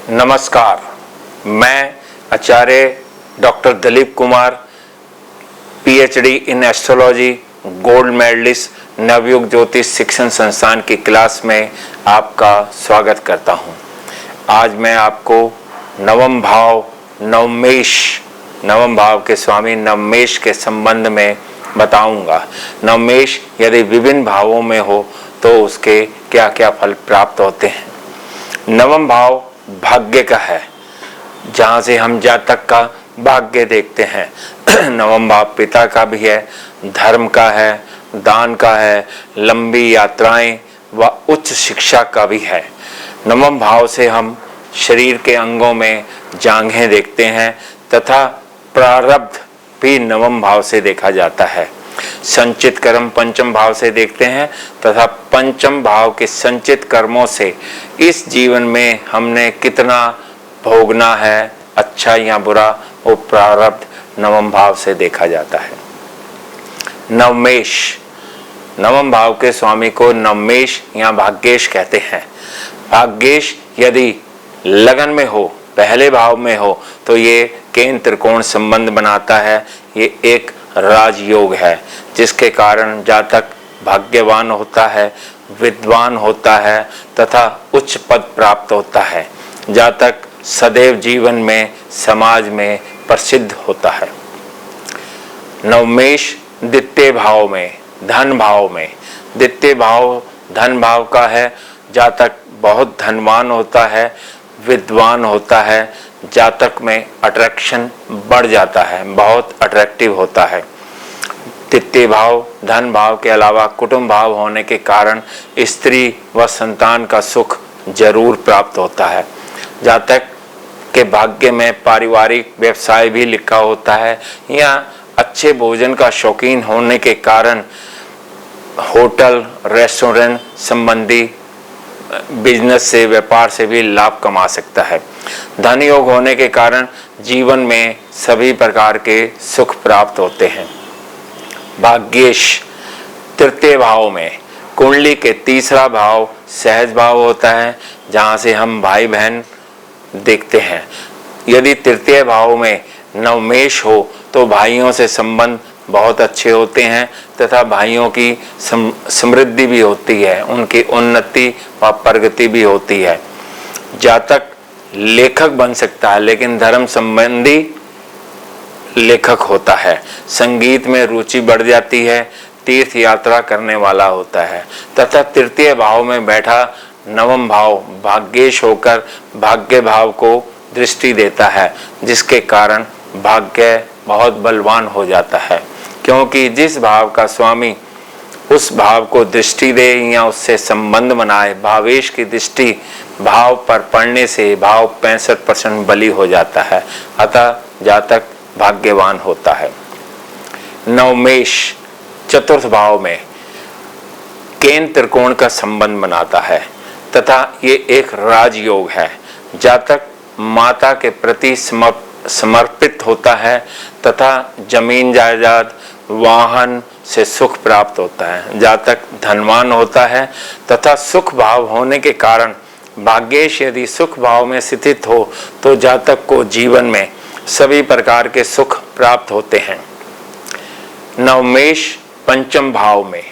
नमस्कार, मैं Acharya doctor Dilip Kumar, PhD in astrology, gold medalist, Navyug Jyotish Shikshan संस्थान की क्लास में आपका स्वागत करता हूं। आज मैं आपको नवम भाव नवम भाव के स्वामी नवमेश के संबंध में बताऊंगा। नवमेश यदि विभिन्न भावों में हो तो उसके क्या क्या फल प्राप्त होते हैं। नवम भाव भाग्य का है, जहाँ से हम जातक का भाग्य देखते हैं। नवम भाव पिता का भी है, धर्म का है, दान का है, लंबी यात्राएं व उच्च शिक्षा का भी है। नवम भाव से हम शरीर के अंगों में जांघें देखते हैं तथा प्रारब्ध भी नवम भाव से देखा जाता है। संचित कर्म पंचम भाव से देखते हैं तथा पंचम भाव के संचित कर्मों से इस जीवन में हमने कितना भोगना है, अच्छा या बुरा, वो प्रारब्ध नवम भाव से देखा जाता है। नवमेश, नवम भाव के स्वामी को नवमेश या भाग्येश कहते हैं। भाग्येश यदि लगन में हो, पहले भाव में हो, तो ये केंद्र त्रिकोण संबंध बनाता है। ये एक राजयोग है जिसके कारण जातक भाग्यवान होता है, विद्वान होता है तथा उच्च पद प्राप्त होता है। जातक सदैव जीवन में, समाज में प्रसिद्ध होता है। नवमेश द्वितीय भाव में, धन भाव में, द्वितीय भाव धन भाव का है। जातक बहुत धनवान होता है, विद्वान होता है, जातक में अट्रैक्शन बढ़ जाता है, बहुत अट्रैक्टिव होता है। तृतीय भाव धन भाव के अलावा कुटुंब भाव होने के कारण स्त्री व संतान का सुख जरूर प्राप्त होता है। जातक के भाग्य में पारिवारिक व्यवसाय भी लिखा होता है या अच्छे भोजन का शौकीन होने के कारण होटल, रेस्टोरेंट संबंधी बिजनेस से, व्यापार से भी लाभ कमा सकता है। धन योग होने के कारण जीवन में सभी प्रकार के सुख प्राप्त होते हैं। भाग्येश तृतीय भाव में, कुंडली के तीसरा भाव सहज भाव होता है, जहाँ से हम भाई बहन देखते हैं। यदि तृतीय भाव में नवमेश हो तो भाइयों से संबंध बहुत अच्छे होते हैं तथा भाइयों की समृद्धि भी होती है, उनकी उन्नति व प्रगति भी होती है। जातक लेखक बन सकता है लेकिन धर्म संबंधी लेखक होता है। संगीत में रुचि बढ़ जाती है, तीर्थ यात्रा करने वाला होता है तथा तृतीय भाव में बैठा नवम भाव भाग्येश होकर भाग्य भाव को दृष्टि देता है, जिसके कारण भाग्य बहुत बलवान हो जाता है। क्योंकि जिस भाव का स्वामी उस भाव को दृष्टि दे या उससे संबंध बनाए, भावेश की दृष्टि भाव पर पड़ने से भाव 65% बली हो जाता है, अतः जातक भाग्यवान होता है। नवमेश चतुर्थ भाव में केंद्र त्रिकोण का संबंध बनाता है तथा ये एक राजयोग है। जातक माता के प्रति समर्पित होता है तथा जमीन जायदाद, वाहन से सुख प्राप्त होता है। जातक धनवान होता है तथा सुख भाव होने के कारण भाग्येश यदि सुख भाव में स्थित हो तो जातक को जीवन में सभी प्रकार के सुख प्राप्त होते हैं। नवमेश पंचम भाव में,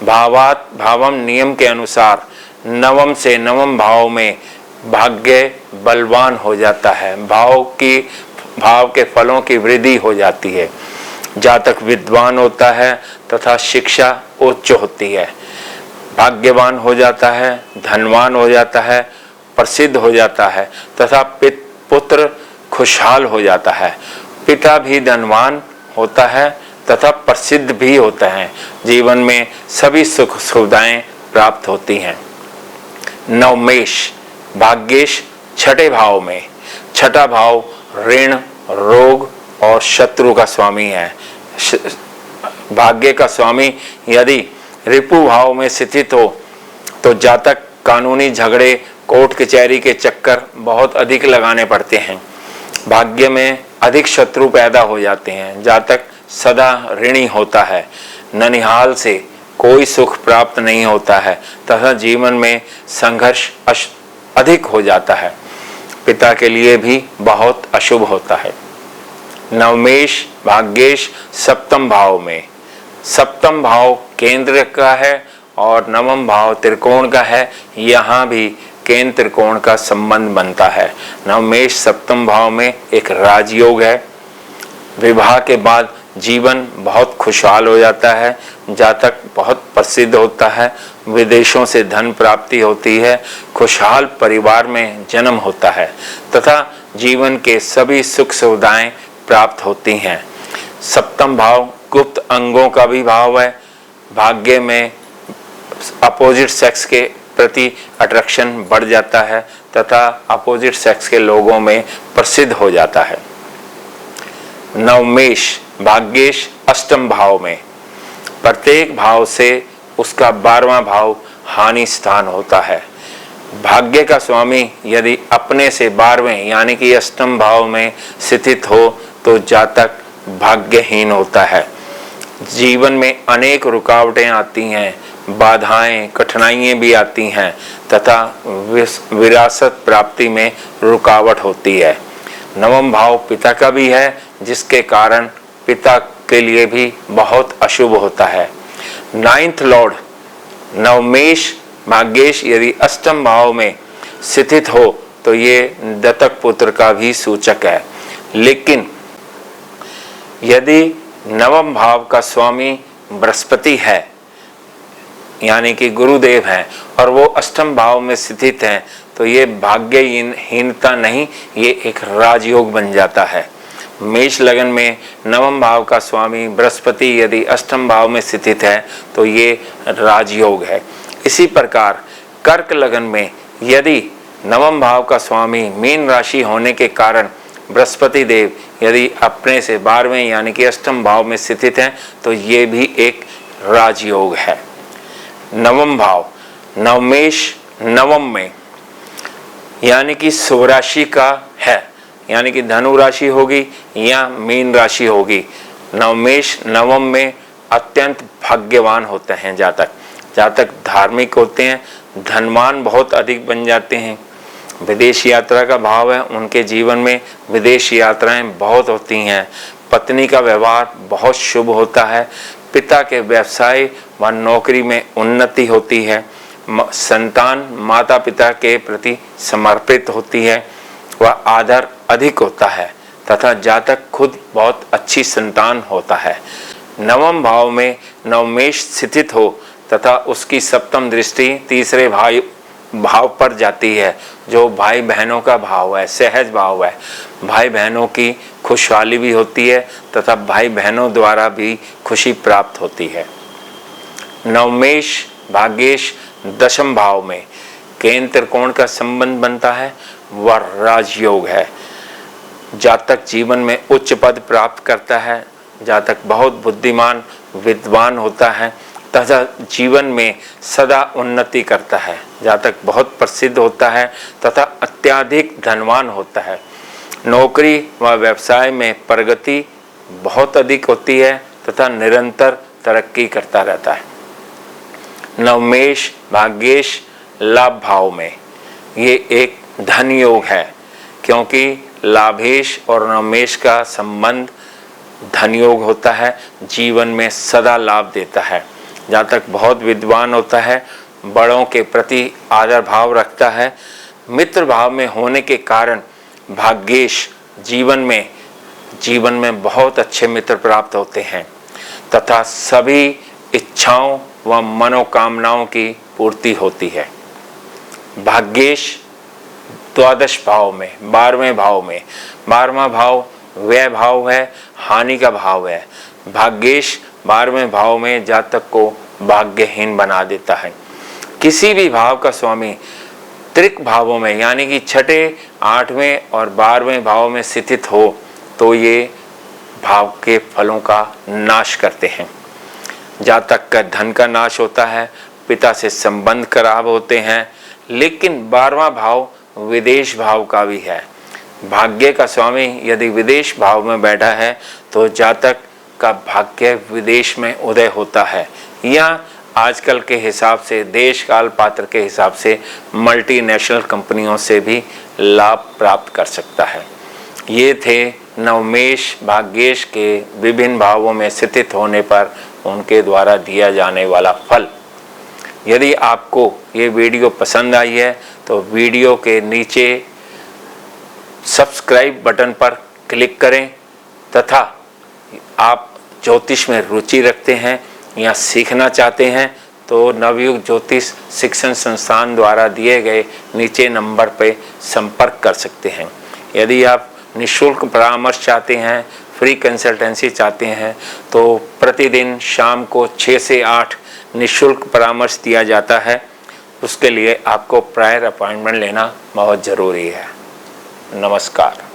भावम नियम के अनुसार नवम से नवम भाव में भाग्य बलवान हो जाता है, भाव के फलों की वृद्धि हो जाती है। जातक विद्वान होता है तथा शिक्षा उच्च होती है, भाग्यवान हो जाता है, धनवान हो जाता है, प्रसिद्ध हो जाता है तथा पुत्र खुशहाल हो जाता है। पिता भी धनवान होता है तथा प्रसिद्ध भी होता है। जीवन में सभी सुख सुविधाएं प्राप्त होती हैं। नवमेश भाग्येश छठे भाव में, छठा भाव ऋण, रोग और शत्रु का स्वामी है। भाग्य का स्वामी यदि रिपु भाव में स्थित हो तो जातक कानूनी झगड़े, कोर्ट कचहरी के चक्कर बहुत अधिक लगाने पड़ते हैं। भाग्य में अधिक शत्रु पैदा हो जाते हैं। जातक सदा ऋणी होता है, ननिहाल से कोई सुख प्राप्त नहीं होता है तथा जीवन में संघर्ष अधिक हो जाता है। पिता के लिए भी बहुत अशुभ होता है। नवमेश भाग्येश सप्तम भाव में, सप्तम भाव केंद्र का है और नवम भाव त्रिकोण का है। यहाँ भी केंद्र त्रिकोण का संबंध बनता है। नवमेश सप्तम भाव में एक राजयोग है। विवाह के बाद जीवन बहुत खुशहाल हो जाता है, जातक बहुत प्रसिद्ध होता है, विदेशों से धन प्राप्ति होती है, खुशहाल परिवार में जन्म होता है तथा जीवन के सभी सुख सुविधाएं प्राप्त होती हैं। सप्तम भाव गुप्त अंगों का भी भाव है। भाग्य में अपोजिट सेक्स के प्रति अट्रैक्शन बढ़ जाता है तथा अपोजिट सेक्स के लोगों में प्रसिद्ध हो जाता है। नवमेश भाग्येश अष्टम भाव में, प्रत्येक भाव से उसका 12वां भाव हानि स्थान होता है। भाग्य का स्वामी यदि अपने से 12वें यानी कि अष्टम भाव में स्थित हो तो जातक भाग्यहीन होता है। जीवन में अनेक रुकावटें आती हैं, बाधाएं कठिनाइयां भी आती हैं तथा विरासत प्राप्ति में रुकावट होती है। नवम भाव पिता का भी है, जिसके कारण पिता के लिए भी बहुत अशुभ होता है। नाइन्थ लॉर्ड नवमेश भाग्येश यदि अष्टम भाव में स्थित हो तो ये दत्तक पुत्र का भी सूचक है। लेकिन यदि नवम भाव का स्वामी बृहस्पति है यानी कि गुरुदेव हैं और वो अष्टम भाव में स्थित हैं तो ये भाग्यहीनता नहीं, ये एक राजयोग बन जाता है। मेष लगन में नवम भाव का स्वामी बृहस्पति यदि अष्टम भाव में स्थित है तो ये राजयोग है। इसी प्रकार कर्क लगन में यदि नवम भाव का स्वामी मीन राशि होने के कारण बृहस्पति देव यदि अपने से 12वें यानी कि अष्टम भाव में स्थित हैं तो ये भी एक राजयोग है। नवम भाव नवमेश नवम में यानी कि शुभ राशि का है, यानी कि धनु राशि होगी या मीन राशि होगी। नवमेश नवम में अत्यंत भाग्यवान होते हैं जातक। जातक धार्मिक होते हैं, धनवान बहुत अधिक बन जाते हैं। विदेश यात्रा का भाव है, उनके जीवन में विदेश यात्राएं बहुत होती हैं। पत्नी का व्यवहार बहुत शुभ होता है। पिता के व्यवसाय व नौकरी में उन्नति होती है। संतान माता पिता के प्रति समर्पित होती है व आदर अधिक होता है तथा जातक खुद बहुत अच्छी संतान होता है। नवम भाव में नवमेश स्थित हो तथा उसकी सप्तम दृष्टि तीसरे भाव पर जाती है, जो भाई बहनों का भाव है, सहज भाव है। भाई बहनों की खुशहाली भी होती है तथा भाई बहनों द्वारा भी खुशी प्राप्त होती है। नवमेश भाग्येश दशम भाव में केंद्र त्रिकोण का संबंध बनता है, वह राजयोग है। जातक जीवन में उच्च पद प्राप्त करता है। जातक बहुत बुद्धिमान विद्वान होता है तथा जीवन में सदा उन्नति करता है। जातक बहुत प्रसिद्ध होता है तथा अत्यधिक धनवान होता है। नौकरी व व्यवसाय में प्रगति बहुत अधिक होती है तथा निरंतर तरक्की करता रहता है। नवमेश भाग्येश लाभ भाव में ये एक धन योग है, क्योंकि लाभेश और नवमेश का संबंध धन योग होता है, जीवन में सदा लाभ देता है। जातक बहुत विद्वान होता है, बड़ों के प्रति आदर भाव रखता है। मित्र भाव में होने के कारण भाग्येश जीवन में बहुत अच्छे मित्र प्राप्त होते हैं तथा सभी इच्छाओं व मनोकामनाओं की पूर्ति होती है। भाग्येश द्वादश भाव में 12वें भाव में, 12वां भाव व्यय भाव है, हानि का भाव है। भाग्येश 12वें भाव में जातक को भाग्यहीन बना देता है। किसी भी भाव का स्वामी त्रिक भावों में यानी कि छठे 8वें और 12वें भाव में स्थित हो तो ये भाव के फलों का नाश करते हैं। जातक का धन का नाश होता है, पिता से संबंध खराब होते हैं। लेकिन 12वां भाव विदेश भाव का भी है। भाग्य का स्वामी यदि विदेश भाव में बैठा है तो जातक का भाग्य विदेश में उदय होता है या आजकल के हिसाब से, देश काल पात्र के हिसाब से मल्टीनेशनल कंपनियों से भी लाभ प्राप्त कर सकता है। ये थे नवमेश भाग्येश के विभिन्न भावों में स्थित होने पर उनके द्वारा दिया जाने वाला फल। यदि आपको ये वीडियो पसंद आई है तो वीडियो के नीचे सब्सक्राइब बटन पर क्लिक करें तथा आप ज्योतिष में रुचि रखते हैं या सीखना चाहते हैं तो नवयुग ज्योतिष शिक्षण संस्थान द्वारा दिए गए नीचे नंबर पर संपर्क कर सकते हैं। यदि आप निःशुल्क परामर्श चाहते हैं, फ्री कंसल्टेंसी चाहते हैं तो प्रतिदिन शाम को 6 से 8 निःशुल्क परामर्श दिया जाता है। उसके लिए आपको प्रायर अपॉइंटमेंट लेना बहुत ज़रूरी है। नमस्कार।